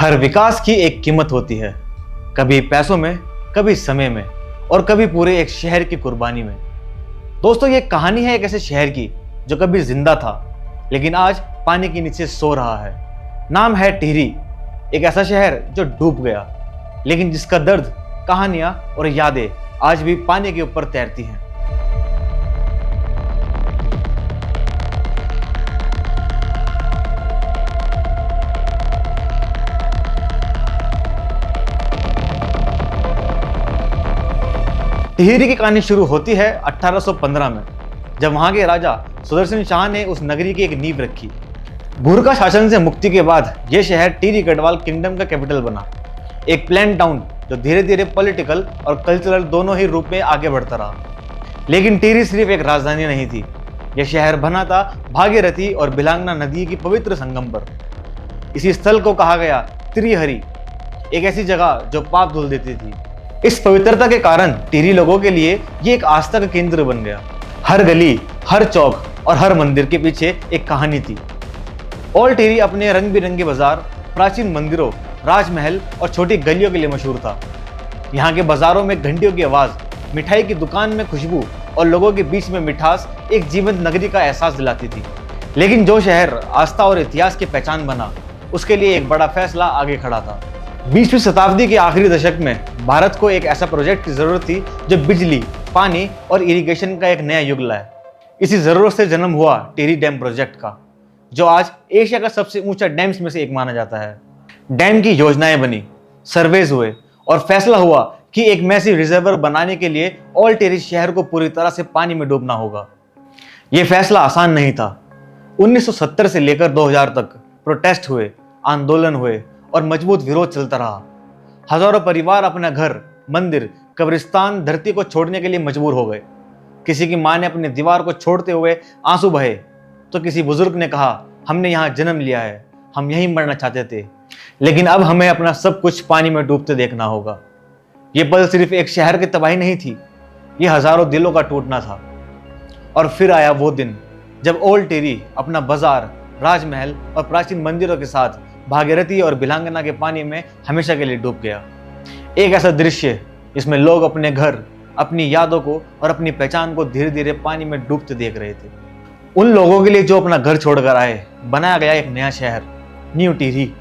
हर विकास की एक कीमत होती है, कभी पैसों में, कभी समय में और कभी पूरे एक शहर की कुर्बानी में। दोस्तों, ये कहानी है एक ऐसे शहर की जो कभी जिंदा था लेकिन आज पानी के नीचे सो रहा है। नाम है टिहरी, एक ऐसा शहर जो डूब गया लेकिन जिसका दर्द, कहानियां और यादें आज भी पानी के ऊपर तैरती हैं। टिहरी की कहानी शुरू होती है 1815 में, जब वहां के राजा सुदर्शन शाह ने उस नगरी की एक नींव रखी। गूर्खा शासन से मुक्ति के बाद यह शहर टिहरी गढ़वाल किंगडम का कैपिटल बना, एक प्लान टाउन जो धीरे धीरे पॉलिटिकल और कल्चरल दोनों ही रूप में आगे बढ़ता रहा। लेकिन टिहरी सिर्फ एक राजधानी नहीं थी, यह शहर बना था भागीरथी और बिलांगना नदी की पवित्र संगम पर। इसी स्थल को कहा गया त्रिहरी, एक ऐसी जगह जो पाप धुल देती थी। इस पवित्रता के कारण टिहरी लोगों के लिए ये एक आस्था का केंद्र बन गया। हर गली, हर चौक और हर मंदिर के पीछे एक कहानी थी। ओल्ड टिहरी अपने रंग बिरंगे बाजार, प्राचीन मंदिरों, राजमहल और छोटी गलियों के लिए मशहूर था। यहाँ के बाजारों में घंटियों की आवाज, मिठाई की दुकान में खुशबू और लोगों के बीच में मिठास एक जीवंत नगरी का एहसास दिलाती थी। लेकिन जो शहर आस्था और इतिहास की पहचान बना, उसके लिए एक बड़ा फैसला आगे खड़ा था। 20वीं शताब्दी के आखिरी दशक में भारत को एक ऐसा प्रोजेक्ट की जरूरत थी जो बिजली, पानी और इरिगेशन का एक नया युग लाए। इसी जरूरत से जन्म हुआ टिहरी डैम प्रोजेक्ट का, जो आज एशिया का सबसे ऊंचा डैम्स में से एक माना जाता है। डैम की योजनाएं बनी, सर्वेज हुए और फैसला हुआ कि एक मैसिव रिजर्वर बनाने के लिए ओल्ड टिहरी शहर को पूरी तरह से पानी में डूबना होगा। यह फैसला आसान नहीं था। 1970 से लेकर 2000 तक प्रोटेस्ट हुए, आंदोलन हुए और मजबूत विरोध चलता रहा। हजारों परिवार अपना घर, मंदिर, कब्रिस्तान, धरती को छोड़ने के लिए मजबूर हो गए। किसी की मां ने अपनी दीवार को छोड़ते हुए आंसू बहे, तो किसी बुजुर्ग ने कहा, हमने यहाँ जन्म लिया है, हम यहीं मरना चाहते थे, लेकिन अब हमें अपना सब कुछ पानी में डूबते देखना होगा। ये पल सिर्फ एक शहर की तबाही नहीं थी, ये हजारों दिलों का टूटना था। और फिर आया वो दिन जब ओल्ड टिहरी अपना बाजार, राजमहल और प्राचीन मंदिरों के साथ भागीरथी और बिलांगना के पानी में हमेशा के लिए डूब गया। एक ऐसा दृश्य जिसमें लोग अपने घर, अपनी यादों को और अपनी पहचान को धीरे धीरे पानी में डूबते देख रहे थे। उन लोगों के लिए जो अपना घर छोड़कर आए, बनाया गया एक नया शहर, न्यू टिहरी।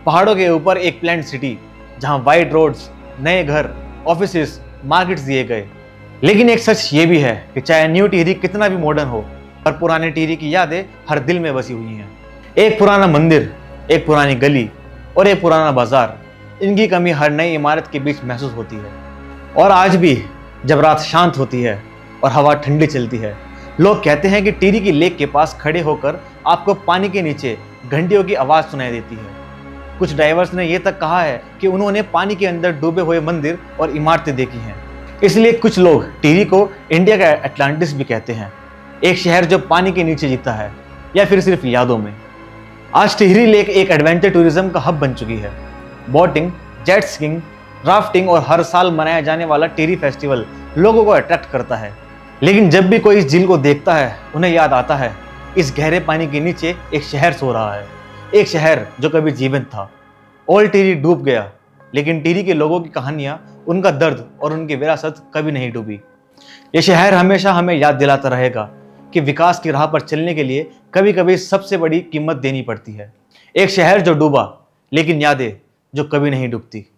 पहाड़ों के ऊपर एक प्लान्ड सिटी, जहां वाइड रोड्स, नए घर, ऑफिसेस, मार्केट्स दिए गए। लेकिन एक सच ये भी है कि चाहे न्यू टिहरी कितना भी मॉडर्न हो, पर पुराने टिहरी की यादें हर दिल में बसी हुई हैं। एक पुराना मंदिर, एक पुरानी गली और एक पुराना बाजार, इनकी कमी हर नई इमारत के बीच महसूस होती है। और आज भी जब रात शांत होती है और हवा ठंडी चलती है, लोग कहते हैं कि टिहरी की लेक के पास खड़े होकर आपको पानी के नीचे घंटियों की आवाज़ सुनाई देती है। कुछ डाइवर्स ने यह तक कहा है कि उन्होंने पानी के अंदर डूबे हुए मंदिर और इमारतें देखी हैं। इसलिए कुछ लोग टिहरी को इंडिया का अटलांटिस भी कहते हैं, एक शहर जो पानी के नीचे जीता है, या फिर सिर्फ यादों में। आज टिहरी लेक एक एडवेंचर टूरिज्म का हब बन चुकी है। बोटिंग, जेट स्कीइंग, राफ्टिंग और हर साल मनाया जाने वाला टिहरी फेस्टिवल लोगों को अट्रैक्ट करता है। लेकिन जब भी कोई इस झील को देखता है, उन्हें याद आता है इस गहरे पानी के नीचे एक शहर सो रहा है, एक शहर जो कभी जीवंत था। ओल्ड टिहरी डूब गया, लेकिन टिहरी के लोगों की कहानियां, उनका दर्द और उनकी विरासत कभी नहीं डूबी। ये शहर हमेशा हमें याद दिलाता रहेगा कि विकास की राह पर चलने के लिए कभी कभी सबसे बड़ी कीमत देनी पड़ती है। एक शहर जो डूबा, लेकिन यादें जो कभी नहीं डूबती।